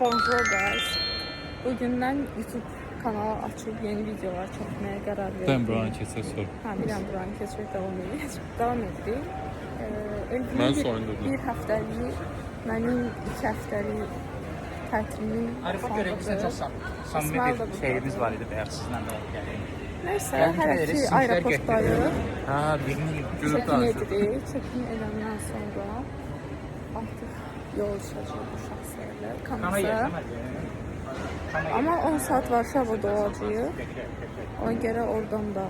Bonjour guys. Bugündən YouTube kanalı açıb yeni videolar çəkməyə qərar verdim. Sən buranı keçək sor. Hə, biləm buranı keçək davam edirik. Davam edirik. Mən soyundurdum. Bir həftəlik, mənim 2 həftəlik tətilimin Arifa göre bizde çok samimi bir şeyimiz var idi veya sizden de yani. Nəysə, hələ ki aeroportdayıq. Ha birini Çəkin edirik. Çəkin edəndən sonra artıq yol düşəcək bu şəxslərlə. Kanasa. Ama 10 saat Varşavada olacağıq. Ona görə oradan da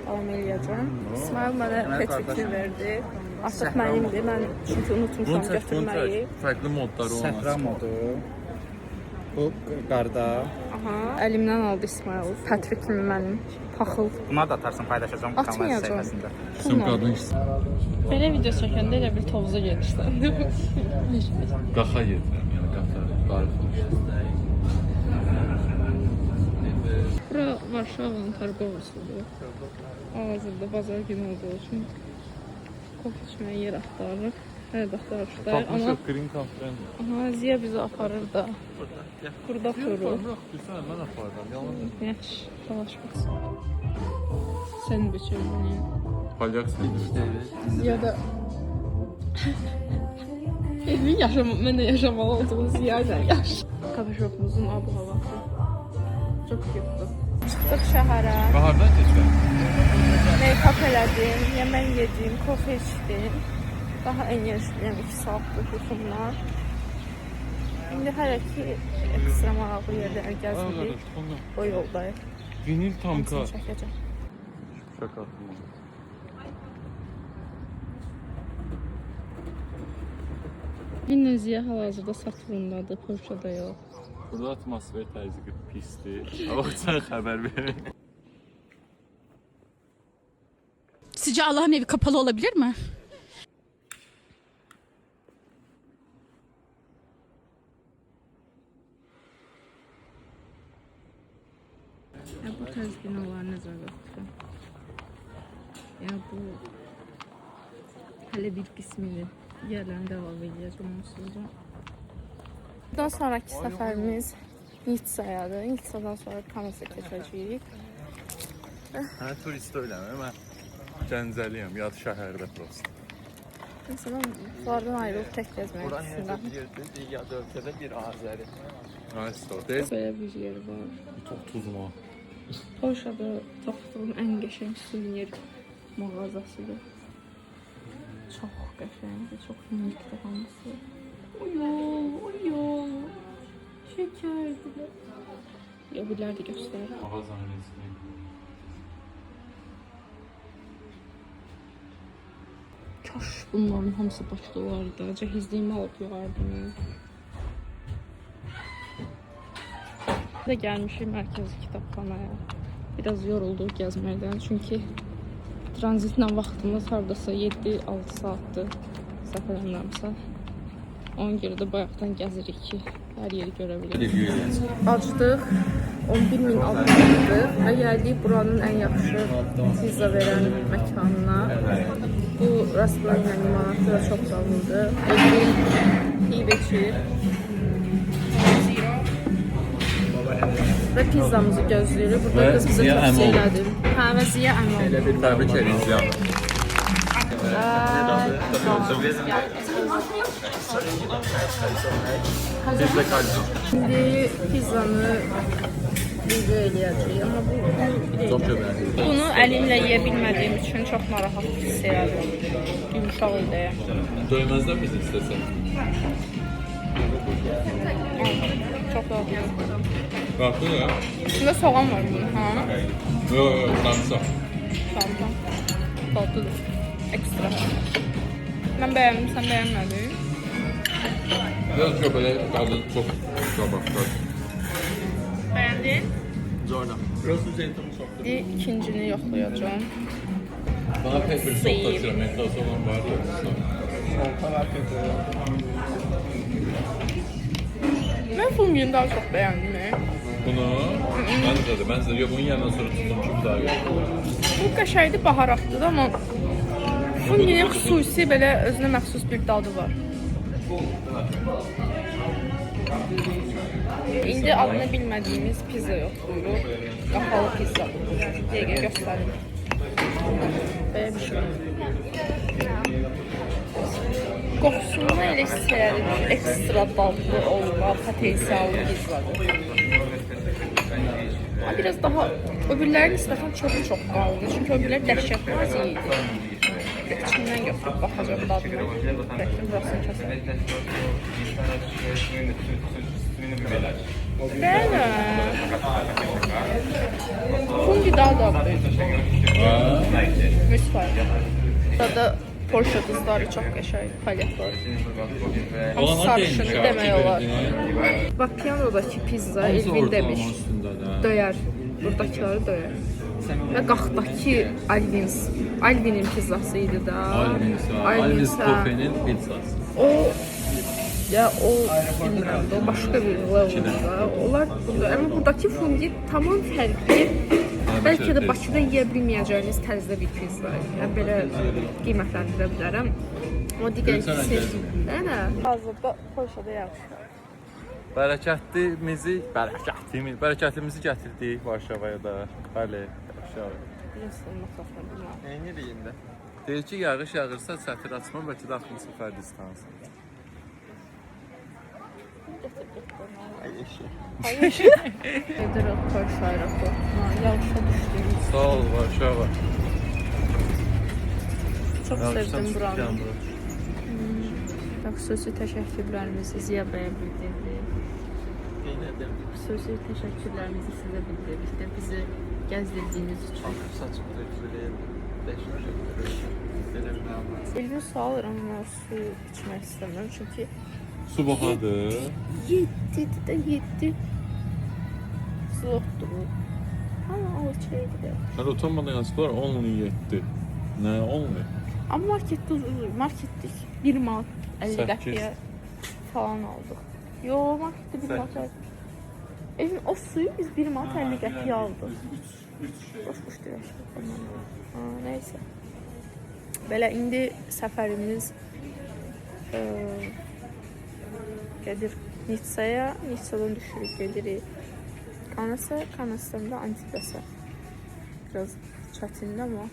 davam edəcəm. İsmail mənə pet fikir verdi. Artıq mənimdir. Mən çünki unutmuşam götürməyi. Fərqli modları olmaz. Səhra modu. Bu qarda. Aha, əlimdən aldı İsmail. Patrik kimi mənim. Paxıl. Buna da atarsın paylaşacağım kanal Atmayacağım. sayfasında. Bizim qadın işi. Belə video çəkəndə elə bir tovuza gedirsən. Qaxa yedirəm, yəni qaxa qarışmış. Bura Varşavanın Targovasıdır. Hal-hazırda bazar günü olduğu üçün kofe içməyə yer axtarırıq. Hələ də axtarışdayıq. Amma Tapmışıq Green Cafe-dən. aha, Ziya bizi aparır da. Burada otururuq. Bilsən, mən apardım, yalandır. Yaxşı, dalaşmaq. Sən biçirməni. Palyak sendviçi. Ya da evin mən də yaşamalı olduğum Ziya ilə yaş. Kafe-shopumuzun abu-havası. Çox yaxşı. Çıxdıq şəhərə. Bahardan keçək. Make-up elədim, yemək yedim, kofe içdim. Daha enerjiliyəm 2 saatlıq yuxumlar. İndi hələ ki ekstra maraqlı yerlər gəzirik. O yoldayıq. Vinil tamka. Hamısını çəkəcəm. Şaka atma. Yine Ziya hal-hazırda Saturn'dadır, Porsche'da yox. Burada atmosfer təzyiqi pisdir. Avaqcan xəbər verin. Sizce Allah'ın evi kapalı olabilir mi? Ya bu tarz binalar nəzarətdir. Ya bu hələ bir qismini yerlərini devam edəcəm onsuz da. Bundan sonraki səfərimiz Nitsa'yadır. Nitsa'dan sonra Kanasa keçəcəyik. Hə, turist öyləm, mən Gəncəliyəm, yad şəhərdə prosta. Mesela bunlardan ayrılıb tək gəzmək Buradan istəyirəm. bir yerdə ya da ölkədə bir Azəri. Nice, değil. Böyle bir yer var. Çox tuzma. Polşa'da tapdığım ən qəşəng suvenir mağazasıdır. Çox qəşəngdir, çox unikdir hamısı. Oyo, şekerdir. Ya bunlar da göstərir. Mağazanın resmi. Kaş bunların hamısı Bakıda olardı. Cəhizliyimi alıb yığardım. Də gəlmişik mərkəzi kitabxanaya. Biraz yorulduq gəzməkdən. Çünki tranzitlə vaxtımız hardasa 7-6 saatdır səfərləmirəmsə. Ona görə də bayaqdan gəzirik ki, hər yeri görə bilərik. Acdıq, 11.000 almışdıq və gəldik buranın ən yaxşı pizza verən məkanına. Bu Rastlaniya limonatı da çox canlıdır. Elvin pivəçir. Və pizzamızı gözləyirik. Burada qız bizə tövsiyə elədi. Hə, və Ziya Əmol. Təbrik edin Ziya. Biz də qalacaq. Şimdi pizzanı video eləyəcəyik. Amma Çox gözəl. bunu əlimlə yeyə bilmədiyim üçün çox narahat hiss edirəm. Yumuşaq idi. Döyməzdən biz istəsən. Çox dadlı. Qalxdı ya? İçində soğan var bunun, ha? Yox, sarımsaq. Tamam. Dadlıdır. Ekstra. Mən bəyəndim, sən bəyənmədin. Biraz köpələ qadı çox qabaqlar. Bəyəndin? Zorla. Burası zeytin çoxdur. İndi ikincini yoxlayacağım. Bana pek bir çox taşıram, mentası olan var ya. Mən fungini daha çox bəyəndim. Bunu mən də bunun yanından sonra tutdum ki, bir daha yox. Bu qəşəngdir, baharatlıdır, amma funginin xüsusi belə özünə məxsus bir dadı var. İndi adını bilmədiyimiz pizza yoxlayırıq. Qapalı pizza. Dəqiqə göstərim. Belə bir şey. Qoxusunda elə istəyərim ki, ekstra dadlı olma potensiallı pizzadır. Biraz daha öbürlərin nisbətən çox qaldı. Çünki öbürlər dəhşət nazik idi. İçindən götürüb baxacaq dadına. Bəlkə burasını kəsək. Bəli. Fungi daha dadlıydı. Müsbət. Burada Porsche qızları çox qəşəng palyatlar. Amma sarışını demək olar. Bax, piyanodakı pizza Elvin demiş. Döyər. Buradakiləri döyər. Və qaxdakı Alvin'in pizzası idi da. Alvin's Cafe'nin pizzası. O bilmirəm də, o başqa bir level'da. Onlar burada. Amma buradakı fungi tamam fərqli. Bəlkə də Bakıda yeyə bilməyəcəyiniz tərzdə bir pizza. Yəni belə qiymətləndirə bilərəm. Amma digər ikisi hazırda Polşada yaşayır. Bərəkətimizi gətirdik Varşavaya da. Bəli, Varşava. Eyni deyində. Deyir ki, yağış yağırsa sətir açma, bəlkə də axırıncı səfər distansı. Edirək Polşa aeroportuna, yağışa düşdük. Sağ ol, Varşava. Çox sevdim buranı. Xüsusi təşəkkürlərimizi Ziya bəyə bildirdik. Xüsusi təşəkkürlərimizi sizə bildirdik. Bizi gəzdirdiyiniz üçün. Elvin sual alıram, mən su içmək istəmirəm. Çünki Su baxadır. 7 soğukdur. Ama o şeydi. Sən utanmadan yazıqlar 10-7. Nə 10? Amma marketdik 1 manat 50 qəpiyə falan aldıq. Yo, marketdə 1 manat. Evin o suyu biz 1 manat 50 qəpiyə aldıq. Boş deyək. Neysə. Belə indi səfərimiz gedir Nitsaya, Nitsadan düşürük gedirik Kanasa, Kanasdan da Antibasa. Biraz çətindir amma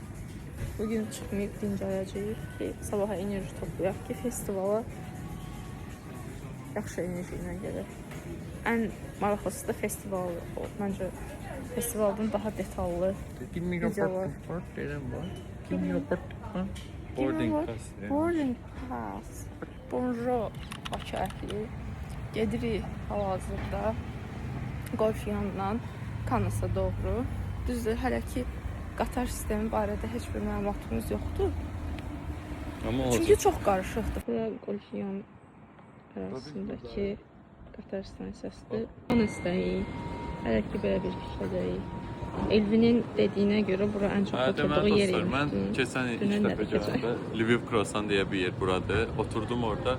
bugün çıxmayıb dincələcəyik ki, sabaha enerji toplayaq ki, festivala yaxşı enerji ilə gedək. Ən maraqlısı da festival. Məncə festivaldan daha detallı videolar. Boarding pass. Bonjour. Bakı əhli. Gedirik hal-hazırda Qorfiyandan Kanasa doğru. Düzdür, hələ ki qatar sistemi barədə heç bir məlumatımız yoxdur. Çünki çox qarışıqdır. Bura Qorfiyan arasındakı qatar stansiyasıdır. Onu istəyik. Hələ ki belə bir fikirdəyik. Elvinin dediyinə görə bura ən çox oturduğu yer imiş. Mən keçən 2 dəfə gəldim. Lviv Croissant deyə bir yer buradır. Oturdum orada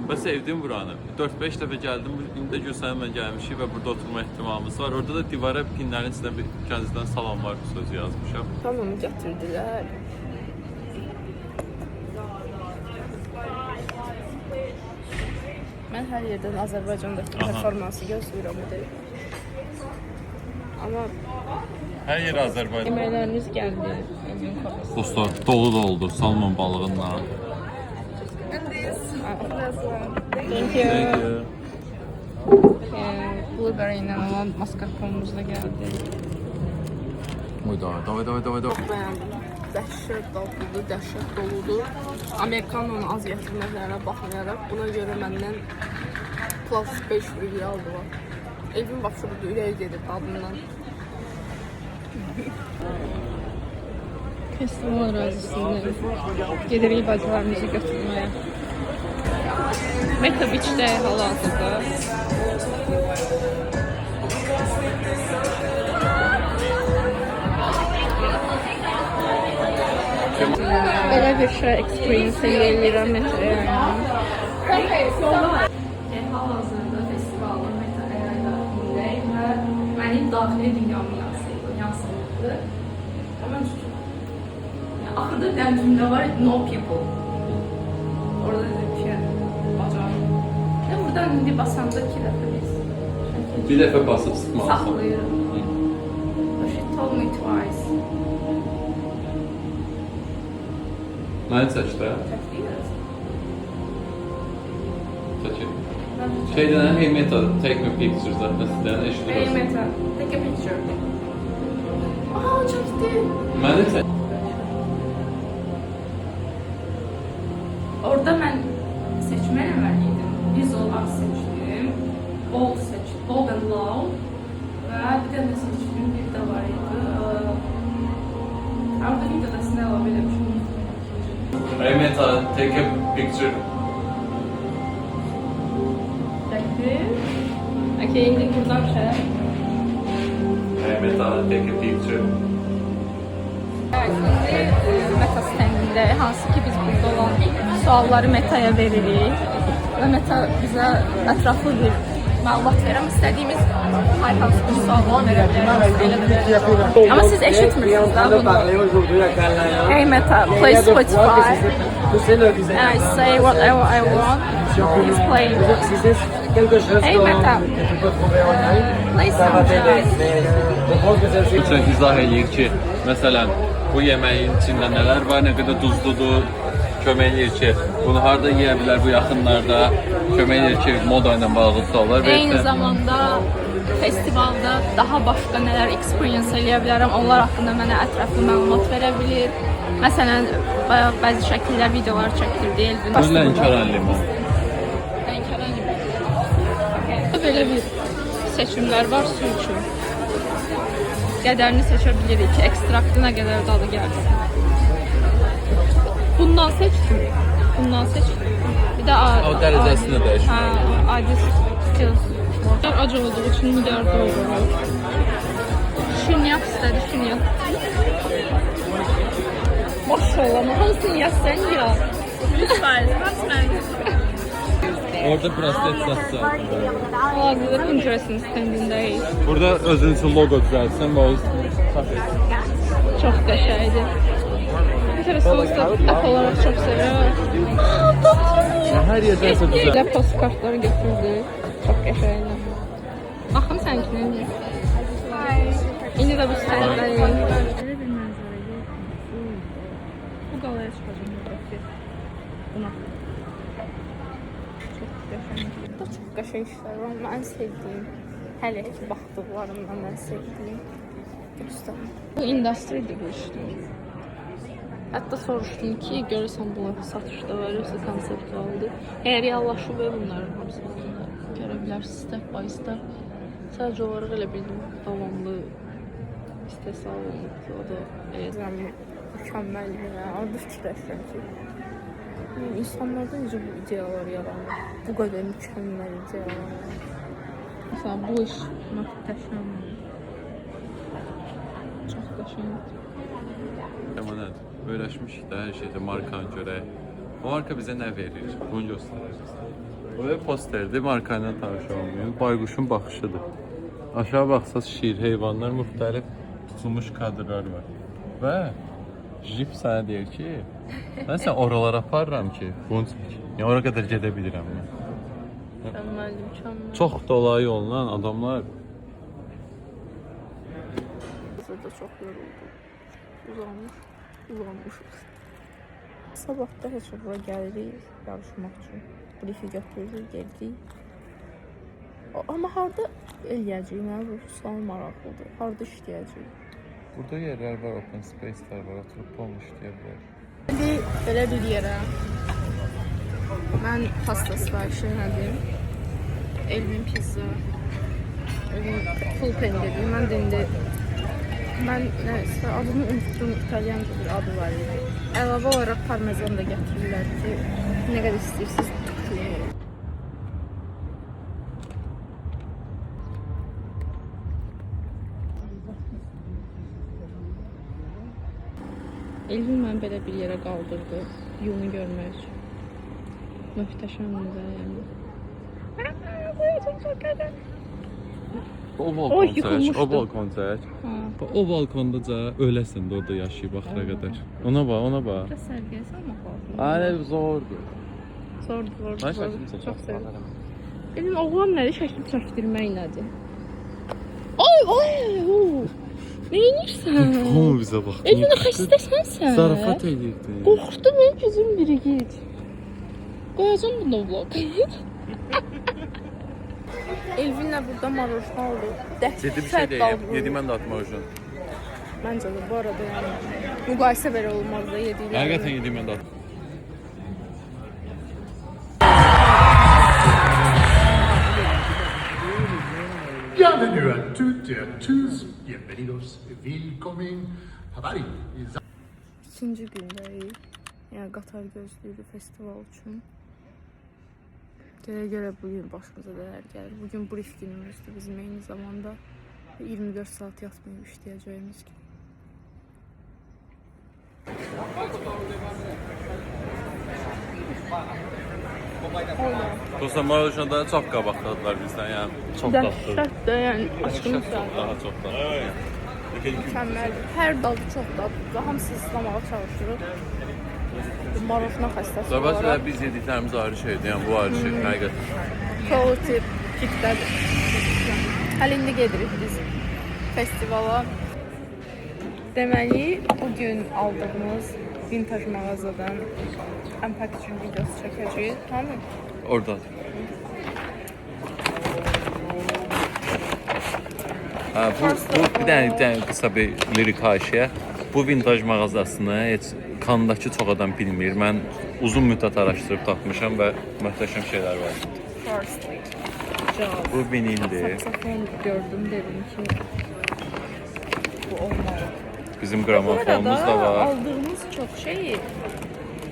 və sevdim buranı. 4-5 dəfə gəldim. İndi də görsənəm mən gəlmişik və burada oturma ehtimalımız var. Orada da divara pinlərin içində bir kəndizdən salam var sözü yazmışam. Tamam, gətirdilər. Mən hər yerdən Azərbaycandakı performansı gözləyirəm. Amma hər yer Azərbaycan. yeməklərimiz gəldi. Dostlar, dolu oldu salmon balığınla. Thank you. Blueberry ilə olan mascarpone'umuz da gəldi. Davay. Çox bəyəndim. Dəhşət dadlıdır, dəhşət doludur. Amerikanın az gətirməklərinə baxmayaraq buna görə məndən plus 5 ürəyi aldılar. Evin başında ürəyi gedir dadından. Festival ərazisində gedirik bacılarımızı götürməyə. Meta Beach'də hal-hazırda. Belə bir şey experience eləyirəm Meta-ya. Hal-hazırda festivalın Meta-ya daxilindəyik və mənim daxili dünyamı yansıtdı. Axırda bir dənə cümlə var, no people. Orada dedim ki, bacar. Buradan indi basanda 2 dəfə biz Bir dəfə basıb sıxmalısan. Saxlayıram. She told me twice. Məni seç də. Çəkdiniz? Çəkir. Şeydən, hey Meta, take me pictures zaten sizdən Hey eşidir. Meta, take a picture. Aa, çəkdi. Məni çək. Orada mən seçmə eləməliydim. Visual art seçdim. Bold seçdim. Bold and loud. Və bir də nə seçdim? Bir də var idi. Orada videoda sizə əlavə eləmişim. Hey Meta, take a picture. Çəkdi. Okay, indi buradan şey. Hey Meta, take a picture. Meta stendində hansı ki biz burada olan sualları Meta'ya veririk və Meta bizə ətraflı bir məlumat verəm. İstədiyimiz hər hansı bir sualları verə bilərik. Amma siz eşitmirsiniz da bunu. Hey Meta, play Spotify. And I say whatever I want. Please play. Hey Meta, play some jazz. Üçün izah eləyir ki, məsələn, bu yeməyin içində nələr var, nə qədər duzludur, kömək eləyir ki, bunu harda yeyə bilər bu yaxınlarda, kömək eləyir ki, moda ilə bağlı suallar Eyni zamanda festivalda daha başqa nələr experience eləyə bilərəm, onlar haqqında mənə ətraflı məlumat verə bilir. Məsələn, bayaq bəzi şəkillər, videolar çəkdirdi Elvin. Lənkəran limon. Lənkəran limon. Belə bir seçimlər var su üçün. Qədərini seçə bilirik ki, ekstraktı nə qədər dadı gəlsin. Bundan seçdim. Bundan seçdim. Bir də O dərəcəsini dəyişdir. Hə, adi skills. Ac olduğu üçün milyarda olur. Şirniyyat istədi, şirniyyat. Maşallah, hansını yazsan ya. 100%, hamısı mənim. Orada prostet satsa. Hal-hazırda Pinterest'in stendindəyik. Burada özün üçün logo düzəltsən və o Çox qəşəngdir. Pinterest olsa app olaraq çox sevirəm. hər yerdən düzəlt. Bizə postkartları götürdük. Çox qəşəngdir. Baxın sənkine. İndi də biz stendindəyik. Belə bir mənzərədir. Bu qalaya çıxacağım buradakı. Buna. Çox qəşəng. Burada çox qəşəng işlər var. Mən sevdiyim, hələ ki baxdıqlarımdan mən sevdiyim. Göstərim. Bu industridir bu işdir. Hətta soruşdum ki, görürsən bunlar satışda var, yoxsa konseptualdır. Əgər reallaşıb və bunların hamısını görə bilərsiniz step by step. Sadəcə olaraq elə bildim, davamlı istehsal olunubdur. O da mükəmməldir. Orada fikirləşirəm ki, insanlarda necə bu ideyalar yaranır? Bu qədər mükəmməl ideyalar. Məsələn, bu iş möhtəşəmdir. Çox qəşəngdir. Əmanət, öyrəşmişik də hər şeydə markanı görək. O marka bizə nə verir? Bunu göstərəcək. Buraya posterdir, marka ilə tanış olmayın. Bayquşun baxışıdır. Aşağı baxsaz şir, heyvanlar, müxtəlif tutulmuş kadrlar var. Və jip sənə deyir ki, mən sən oralara aparıram ki, bunu çək. Yəni, ora qədər gedə bilirəm mən. Mükəmməldir, mükəmməl. Çox dolayı olunan adamlar. Burada çox yoruldum. Uzanmışıq. Sabahda heç bura gəlirik yarışmaq üçün. Brifi götürürük, gedirik. Amma harda eləyəcəyik? Mənə bu sual maraqlıdır. Harda işləyəcəyik? Burada yerlər var, open space'lər var, oturub olmuş yerlər. İndi belə bir yerə mən pasta sifariş elədim. Elvin pizza. Elvin full pendirdi. Mən də indi nəsə adını unutdum, İtalyanca bir adı var idi. Əlavə olaraq parmezan da gətirirlər ki, nə qədər istəyirsiniz tutmayın. Elvin mən belə bir yerə qaldırdı, yolunu görmək üçün. Möhtəşəmdir yəni. O balkon çək, o balkon çək. O balkondaca öləsən də orada yaşayıb axıra qədər. Ona bax, ona bax. Biraz sərgiyə salmaq lazım. Aynen zordur. Zordur. Mən şəkil çəkəm. Çox sevirəm. Benim oğlan nədir? Şəkil çəkdirmək nədir? Ay. Ne edirsən? Hamı bizə baxdı. Elvin xəstəsən sən. Zarafat edirdi. Qorxdum mən gözüm biri git. Qoyacağım bunu vlog. Elvinlə burada marojna oldu. Ciddi bir şey deyim. Yedim mən də atmaq üçün. Məncə də bu arada yəni müqayisə belə olmaz da yedikləri. Həqiqətən yedim mən də atmaq. Bienvenue à toutes et à tous, bienvenidos, willkommen, habari. İkinci gündəyik. Yəni qatar gözləyirik festival üçün. Deyə görə bugün başımıza dəyər gəlir. Bugün brief günümüzdür bizim eyni zamanda. 24 saat yatmayıb işləyəcəyimiz gün. Dostlar, Marojnada çox qabaqdadılar bizdən, yəni çox dadlı. Dəhşətdir, yəni aşkımız var. Daha çox dadlı. Mükəmməldir. Hər dadı çox dadlıdır. Hamısı ıslamağa çalışırıq. Marojna xəstəsi Zabas olaraq. biz yediklərimiz ayrı şeydir, yəni bu ayrı şey, həqiqətən. Quality pikdədir. Hələ indi gedirik biz festivala. Deməli, bugün aldığımız vintaj mağazadan unpackaging videosu çəkəcəyik. Tamam. Orada. Bu bir dənə qısa bir lirik haşiyə. Bu vintaj mağazasını heç Kandakı çox adam bilmir. Mən uzun müddət araşdırıb tapmışam və möhtəşəm şeylər var. First job. Bu vinildir. Saksafon gördüm, dedim ki bu olmalı. Bizim Bu gramofonumuz da arada var. aldığımız çox şey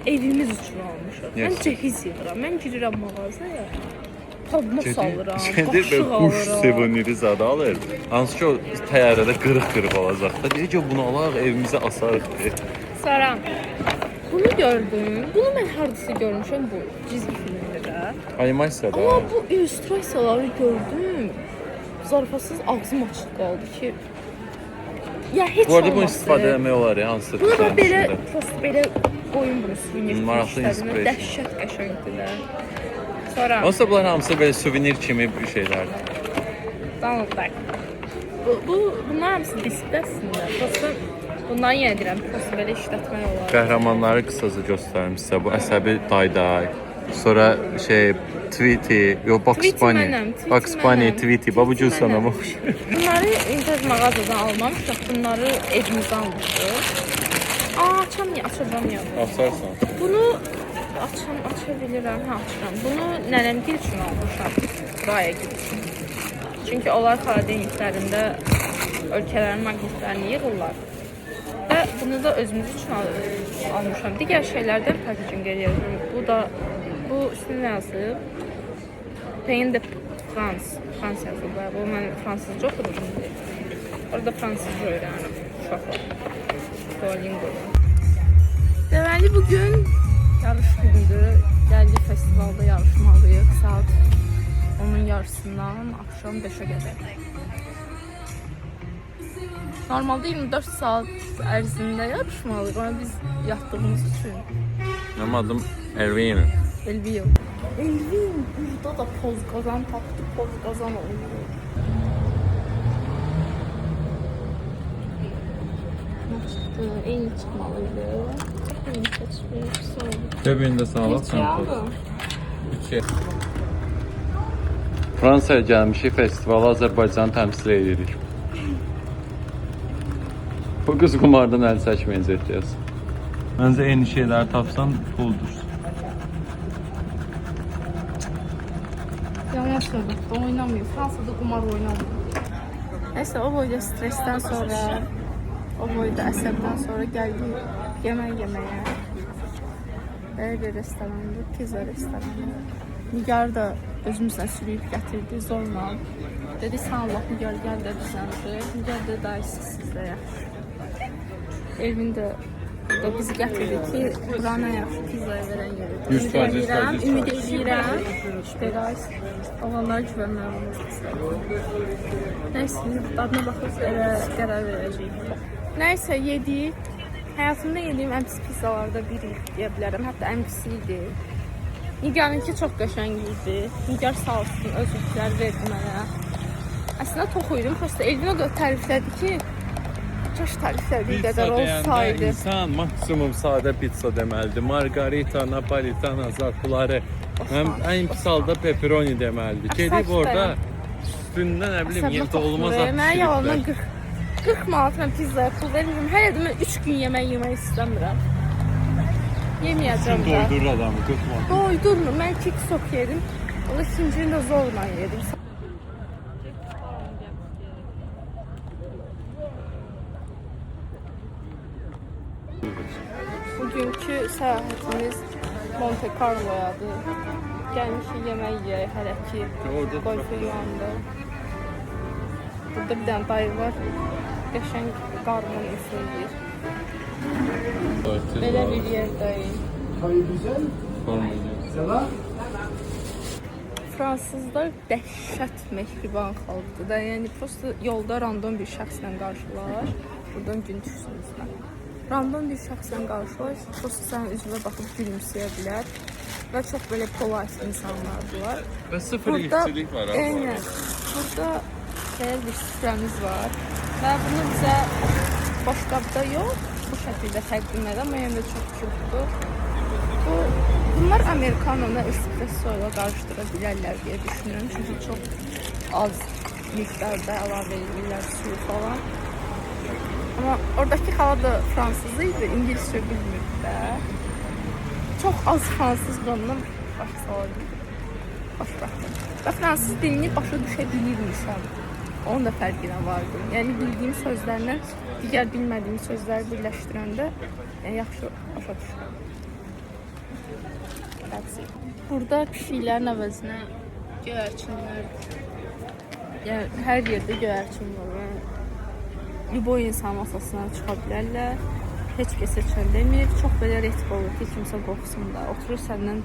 evimiz üçün almışıq. Yes. Mən cehiz yığıram. Mən girirəm mağazaya. Tadına salıram, Şeydir, qaşıq belə quş alıram. seviniri zadı alır. Hansı ki o təyyarədə qırıq-qırıq olacaq da. Deyir ki, bunu alaq, evimizə asarıq. Saram. Bunu gördüm. Bunu mən hardasa görmüşəm bu cizgi filmlərdə. Animasiyada. Amma bu illüstrasiyaları gördüm. Zarafasız ağzım açıq qaldı ki. Ya heç Bu arada bunu olmazdı. istifadə etmək olar ya, hansısa Bunu da düzənin belə, içində. prosto belə qoyun bunu suvenir kimi Maraqlı işlədim. inspiration. Dəhşət qəşəngdirlər. Sonra Onsuz bunlar hamısı belə suvenir kimi bir şeylərdir. Donald Duck. Bunlar hamısı diskdə əslində. Prosto bundan yenə deyirəm, prosto belə işlətmək olar. Qəhrəmanları qısaca göstərim sizə. Bu əsəbi Dayday. Sonra Tweety, Bugs Tweety Bunny. mənəm, Tweety Bugs Bunny, mənəm. Tweety, babucu Tweety sana mənəm. boş. Bunları vintaj mağazadan almamışıq. Bunları evimizdən almışıq. Açacağım ya. Asarsan. Bunu aça bilirəm. Açıram. Bunu nənəmgil üçün almışam. Raya üçün. Çünki onlar xaladeniklərində ölkələrin maqnitlərini yığırlar. Və bunu da özümüz üçün almışam. Digər şeylərdən packaging edirəm. Bu üstünə yazıb. Pain de France. Frans yazıb. Bu mən fransızca oxudum. Orada fransızca öyrəndim. Uşaqlar. Duolingo. Deməli bugün yarış günüdür. Gəldik festivalda yarışmalıyıq. Saat onun yarısından akşam 5'e qədər. Normalde 24 saat ərzində yarışmalıyıq ama biz yatdığımız üçün. Mənim adım Elvin. Elvin burada da poz qazan tapdı, poz qazan oldu. Eyni çıxmalıydı. Eyni seçmiş oldu. Cebində sağlıq Neçə aldım? 2. Fransaya gəlmişik, festivalı Azərbaycanı təmsil edirik. Bu qız qumardan əl çəkməyəcək deyəsən. Məncə eyni şeyləri tapsan puldur. Yalan söyledi, oynamıyor. Fransa'da kumar oynamıyor. Neyse o boyda stresten sonra, o boyda əsəbdən sonra gəldik yemək yeməyə. Belə bir restorandı, pizza restoranı. Nigar da özümüzlə sürüyüb gətirdi zorla. Dedi sən Allah Nigar gəl də bizəndir. Nigar da dayısı sizdə yaxşı. Elvin də bizi gətirdi ki, buranı yaxşı pizzaya verən yeri. Ümid edirəm. Şübhələr, oğlanlar güvənmək olmaz. Nəysə, dadına baxıb elə qərar verəcəyik. Nəysə, yedik. Həyatımda yediyim ən pis pizzalarda biri deyə bilərəm. Hətta ən pisi idi. Nigar'ınki çox qəşəng idi. Nigar sağ olsun, özürlər verdi mənə. Əslində tox idim. Prosta Elvin o qədər təriflədi ki, kaş təriflədiyi qədər olsaydı. insan maksimum sadə pizza deməlidir. Margarita, napolitana, zarfları. Həm ən pis halda pepperoni deməlidir. Gedib orada üstündə nə bilim, yem olmaz Mən yalandan 40 manat mən pizzaya pul vermirəm. Hələ də mən 3 gün yemək istəmirəm. Yeməyəcəm də. Doydurur adamı, 40 manat. Doydurmur. Mən 2 sok yedim. O da ikincini də zorla yedim. Bugünkü səyahətimiz Monte Carlo'yadır. Gəlmişik yemək yeyək hələ ki. Golfin yanında. Burada bir dənə dayı var. Qəşəng qarmon üfürür. Belə bir yerdəyik. Fransızlar dəhşət mehriban xalqdır da. Yəni prosta yolda random bir şəxslə qarşılaş. Buradan gün düşsünüzdən. Random bir şəxslə qarşılaş, prosta sənin üzünə baxıb gülümsəyə bilər. Və çox belə polite insanlardılar. Və sıfır işçilik var. Eynən. Burada belə bir süfrəmiz var. Və bunu bizə boşqabda yox, bu şəkildə təqdim edir. Amma yenə də çox küçükdür. Bunlar Amerikano ilə espresso ilə qarışdıra bilərlər deyə düşünürəm. Çünki çox az miqdarda əlavə edirlər suyu falan. Amma oradakı xala da fransız idi, İngiliscə bilmirdi də. Çox az fransız qanından başa salırdım. Və fransız dilini başa düşə bilirmişəm. Onun da fərqinə vardı. Yəni bildiyim sözlərlə digər bilmədiyim sözləri birləşdirəndə yaxşı başa düşürəm. Burada pişiklərin əvəzinə göyərçinlər, yəni hər yerdə göyərçin var. Liboy insan masasına çıxa bilərlər. Heç kəs seçən demir. Çox belə retk olur ki, kimsə qorxsun da. Oturur səndən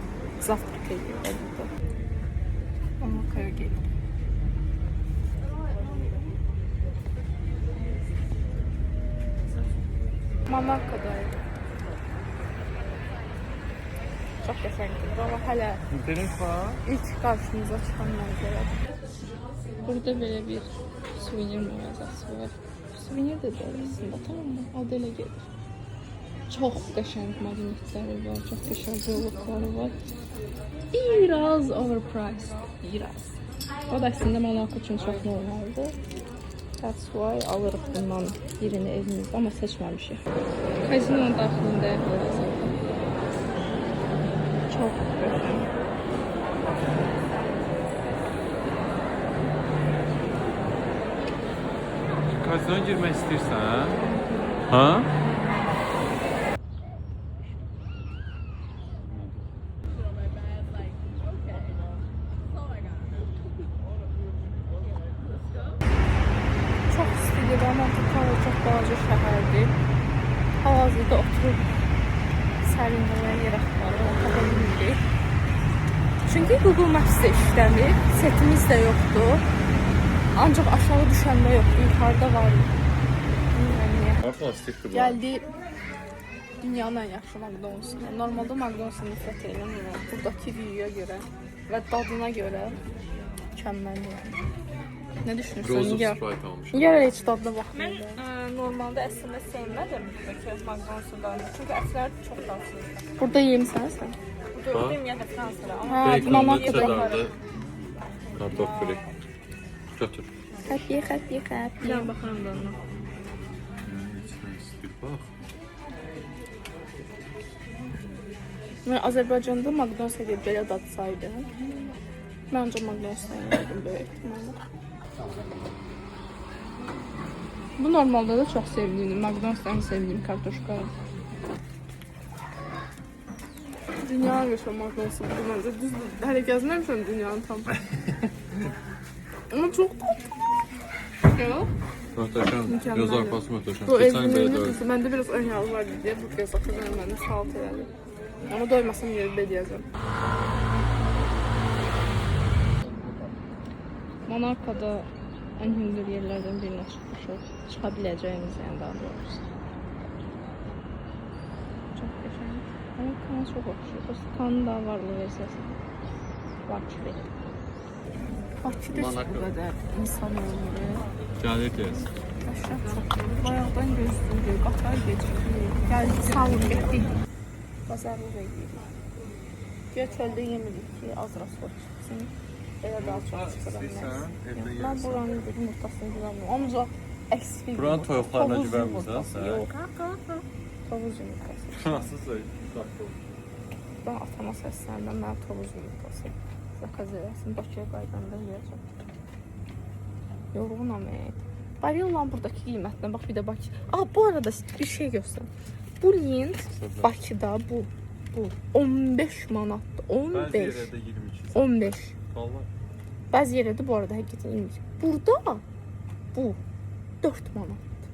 zavtrak edirlər burada. Monacoya gedir. Monaco'dayım. Çox qəşəngdir. Amma hələ ilk qarşımıza çıxan mənzərədir. Burada belə bir suvenir mağazası var. Suvenir də deyil aslında, tamam mı? Adı elə gedir. Çox qəşəng maqnitləri var, çox qəşəng yolluqları var. Biraz overpriced, biraz. O da əslində Monaco üçün çox normaldır. That's why alırıq bundan birini evimizdə, amma seçməmişik. Kazinonun daxilindəyik hal-hazırda. Çox qəşəng. Kazinoya girmək istəyirsən? Ha? Çox istidir, Monte Carlo çox balaca şəhərdir. Hal-hazırda oturub sərinləyə yer axtarıb, tapa bilmirik. Çünki Google Maps-də işləmir, setimiz də yoxdur. Ancaq aşağı düşəndə yoxdur, yuxarıda var. Plastikdir bu. Gəldi dünyanın ən yaxşı McDonald's. Normalda McDonald's-a nifrət eləmirəm. Buradakı view'a görə və dadına görə mükəmməldir. Nə düşünürsən? Rose of Sprite almışam. Niyə heç dadına baxmıram? Mən normalda əslində sevmədim McDonald's-ın dadını. Çünki ətləri çox dadsızdır. Burada yemisən sən? Burada ümumiyyətlə Fransada. Amma Monacoda kartof fri. Götür. Xəpiyə. Gəl baxıram da ona. Bax. Mən Azərbaycanda McDonald's-a gedib belə dad saydım. Mən ancaq McDonald's-dan yedim böyük ehtimalla. Bu normalda da çox sevdiyim, McDonald's-dan sevdiyim kartoşka. Dünyanın yaşam McDonald's-ı bu məncə düzdür. Hələ gəzməmişəm dünyanın tam. Ama çok tatlı. Ya. Möhtəşəm. Göz arpası möhtəşəm. Bu Keçən belə evliliğin dörd. nüfusu. Bende biraz ön yargı var diye bu kez akıllarım bende salt herhalde. Ama doymasam yerinde diyeceğim. Monaco'da en hündür yerlerden birine çıkmışız. Çıkabileceğimiz yani daha doğrusu. Çok güzel. Ama kana çok okşuyor. Kanın daha varlı versiyası. Luxury. Bakıda heç bu qədər insan olmur. Gəlirdiniz. Aşağı çox. Bayaqdan gözlüydü, qatar gecikdi. Gəldik, sağ olun, getdik. Bazarlıq edirik. Güya çöldə yemirik ki, az rast çıxsın. Elə daha çox çıxıram. Mən buranın yumurtasını güvənmirəm. Ancaq əksik. Buranın toyuqlarına güvənmirsən sən? Yox. Tovuz yumurtası. Nasıl söyləyirsən? Ben atama səsləndim, mən tovuz yumurtası. Zakaz eləsin, Bakıya qaydanda yiyəcəm. Yorğunam. Barillan buradakı qiymətdən, bax bir də Bakı. Bu arada bir şey göstər. Bu lint Bakıda bu 15 manatdır. 15. 15. Vallahi. Bəzi yerlərdə bu arada həqiqətən 20. Burada bu 4 manatdır.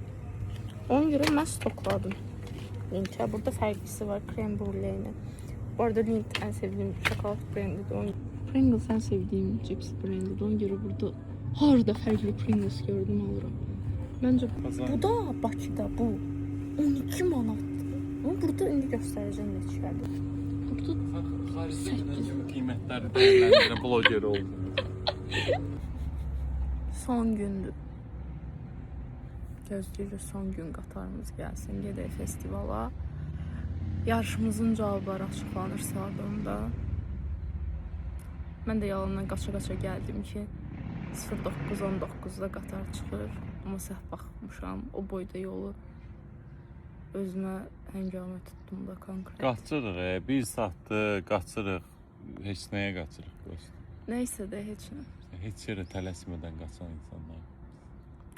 Ona görə mən stokladım. Lintə burada fərqlisi var krem brüleyle. Bu arada Lindt en sevdiğim şokolad brandidir. Pringles en sevdiğim cips brandidir. Ona göre burada harda fərqli Pringles gördüm alıram. Bence bu da Bakıda bu 12 manatdır. Ama burada indi göstereceğim neçədir. Burada Xaricdə qiymətləri dəyərləndirən bloger oldu. son gündür. Gözləyirik son gün qatarımız gəlsin, gedək festivala. Yarışımızın cavabları açıqlanır saat 10-da. Mən də yalandan qaça-qaça gəldim ki 09:19-da qatar çıxır. Amma səhv baxmışam, o boyda yolu özümə həngamə tutdum da konkret. Qaçırıq, bir saatdır qaçırıq. Heç nəyə qaçırıq dost. Nəysə də heç nə. Heç yerə tələsmədən qaçan insanlar.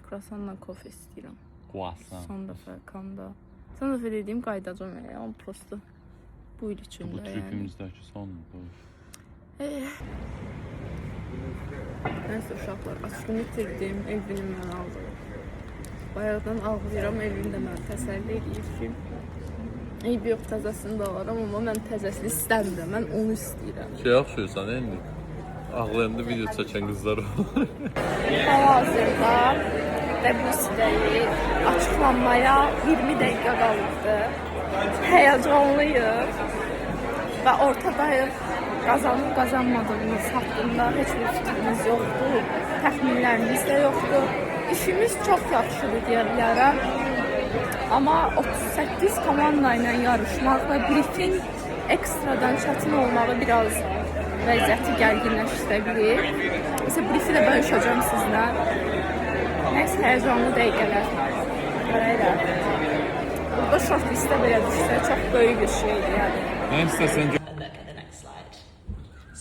Kruasanla kofe istəyirəm. Croissant. Son dəfə kanda. Son dəfə dediyim qaydacam amma prosto bu il üçün Bu də yəni. tripimizdəki son bu. Nəysə uşaqlar, açığını itirdim, evini mən aldım. Bayaqdan ağlayıram, evini də mən təsəlli edir ki eyb yox, təzəsini də alaram, amma mən təzəsini istəmirəm, mən onu istəyirəm. Şey oxşuyursan indi. Ağlayanda video çəkən qızlar olur. Hal-hazırda Debussy-dəyi açıqlanmaya 20 dəqiqə qalıbdı. Həyəcanlıyıq və ortadayıq. Qazanıb qazanmadığımız haqqında heç bir fikrimiz yoxdur, təxminlərimiz də yoxdur. İşimiz çox yaxşıdır deyə bilərəm. Amma 38 komanda ilə yarışmaq və briefing ekstradan çətin olmağı biraz vəziyyəti gərginləşdirə bilir. Mesela briefi də bölüşəcəm sizlə. Nəysə həyəcanlı dəqiqələr. Görəylər. Burada short listə belə düşsə çox böyük bir şeydir yəni. Nə istəsən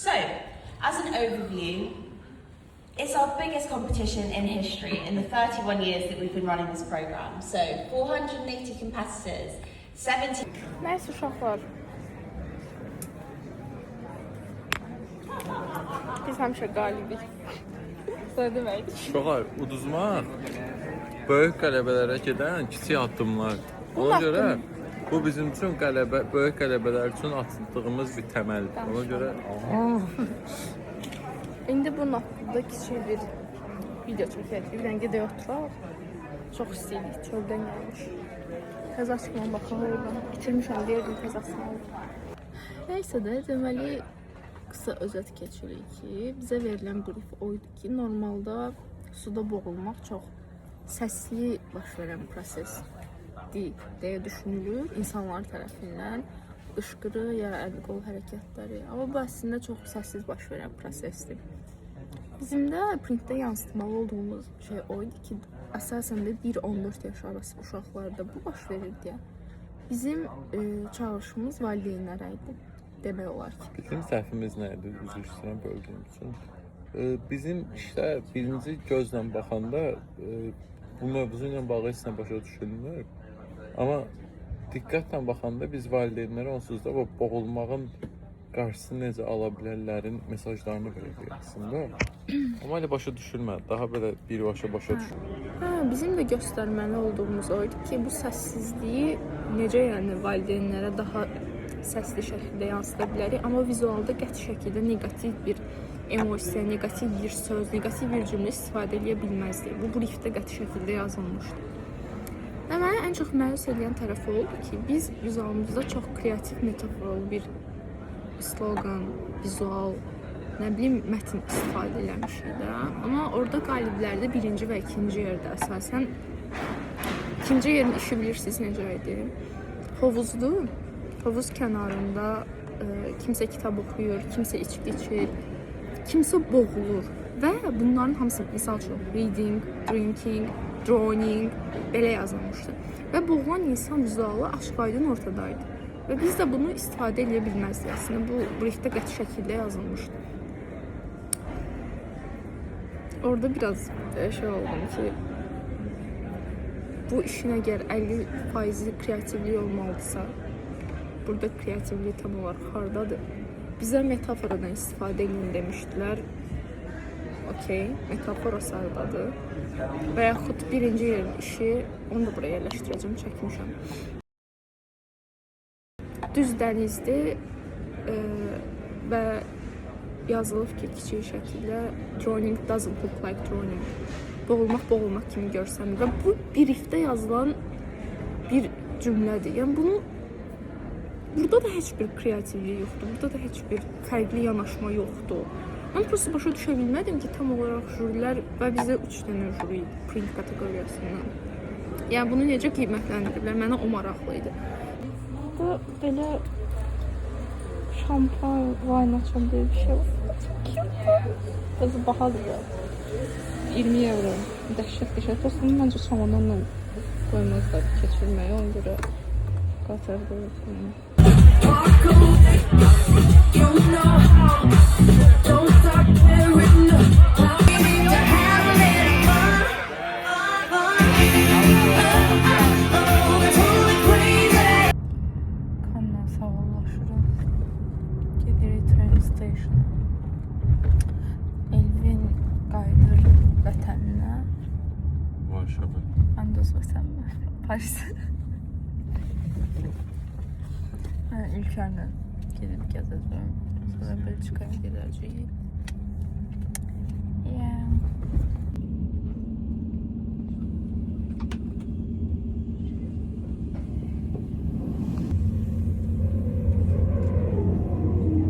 So, as an overview, it's our biggest competition in history in the 31 years that we've been running this program. So, 480 competitors, 70... Nəysə uşaqlar. Biz həmişə qalibik. Nə deməkdir? Uşaqlar, uduzmaq böyük qələbələrə gedən kiçik addımlar. Ona görə bu bizim üçün böyük qələbələr üçün atdığımız bir təməldir. Ona görə İndi bunun haqqında kiçik bir video çəkək. Bir dənə gedək oturaq. Çox istəyirik, çöldən gəlmiş. Təzə açıqlan baxalım. Bitirmişəm, deyirdim təzə açıqlan. Nəysə də, deməli qısa özət keçirik ki, bizə verilən brief oydu ki, normalda suda boğulmaq çox səsli baş verən prosesdir deyə düşünülür insanlar tərəfindən. Qışqırı ya əl-qol hərəkətləri. Amma bu əslində çox səssiz baş verən prosesdir. Bizim də printdə yansıtmalı olduğumuz şey oydu ki, əsasən də 1-14 yaş arası uşaqlarda bu baş verir deyə. Bizim çağırışımız valideynlərə idi. Demək olar ki. bizim səhvimiz nə idi? Üzr istəyirəm böldüyüm üçün. Bizim işdə birinci gözlə baxanda bu mövzu ilə bağlı heç nə başa düşülmür. Amma diqqətlə baxanda biz valideynlərə onsuz da bu boğulmağın qarşısını necə ala bilərlərin mesajlarını veririk əslində. Amma elə başa düşülmədi. Daha belə birbaşa başa düşülür. Bizim də göstərməli olduğumuz oydu ki, bu səssizliyi necə yəni valideynlərə daha səsli şəkildə yansıda bilərik. Amma vizualda qəti şəkildə negativ bir emosiya, negativ bir söz, negativ bir cümlə istifadə edə bilməzdik. Bu briefdə qəti şəkildə yazılmışdı. Və məni ən çox məyus edən tərəfi oldu ki, biz vizualımızda çox kreativ, metaforal bir slogan, vizual nə bilim mətn istifadə eləmişik də. Amma orada qaliblərdə birinci və ikinci yerdə əsasən. İkinci yerin işi bilirsiniz necə idi? Hovuzdur. Hovuz kənarında kimsə kitab oxuyur, kimsə içki içir, kimsə boğulur. Və bunların hamısı misal üçün reading, drinking, drowning belə yazılmışdı. Və boğulan insan vizualı aşk-aydın ortadaydı. Və biz də bunu istifadə edə bilməzdik əslində. Bu briefdə qəti şəkildə yazılmışdı. Orada biraz şey oldum ki, bu işin əgər 50% kreativlik olmalıdırsa, burada kreativlik tam olaraq hardadır? Bizə metaforadan istifadə edin demişdilər. Okey, metafora sardadır. Və yaxud birinci yerin işi, onu da buraya yerləşdirəcəm, çəkmişəm. Düz dənizdir və yazılıb ki, kiçik şəkildə drowning doesn't look like drowning. Boğulmaq kimi görsənir. Və bu briefdə yazılan bir cümlədir. Yəni bunu burada da heç bir kreativlik yoxdur. Burada da heç bir fərqli yanaşma yoxdur. Mən prosta başa düşə bilmədim ki, tam olaraq jürilər və bizə 3 dənə jüri idi print kateqoriyasından. Yəni bunu necə qiymətləndiriblər? Mənə o maraqlı idi. Burada belə şampan, wine açan deyə bir şey var. Qızı bahadır ya. 20 euro. Dəhşət. Dostum, məncə şamandanla qoymazlar keçirməyə. Ona görə qatarda yoxdur. Kanla sağollaşırıq. Gedirik train station. Elvin qayıdır vətəninə. Varşava. Mən də öz vətənimə. Paris. Mən ülkərlə gedib gəzəcəm. Sonra Belçikaya gedəcəyik.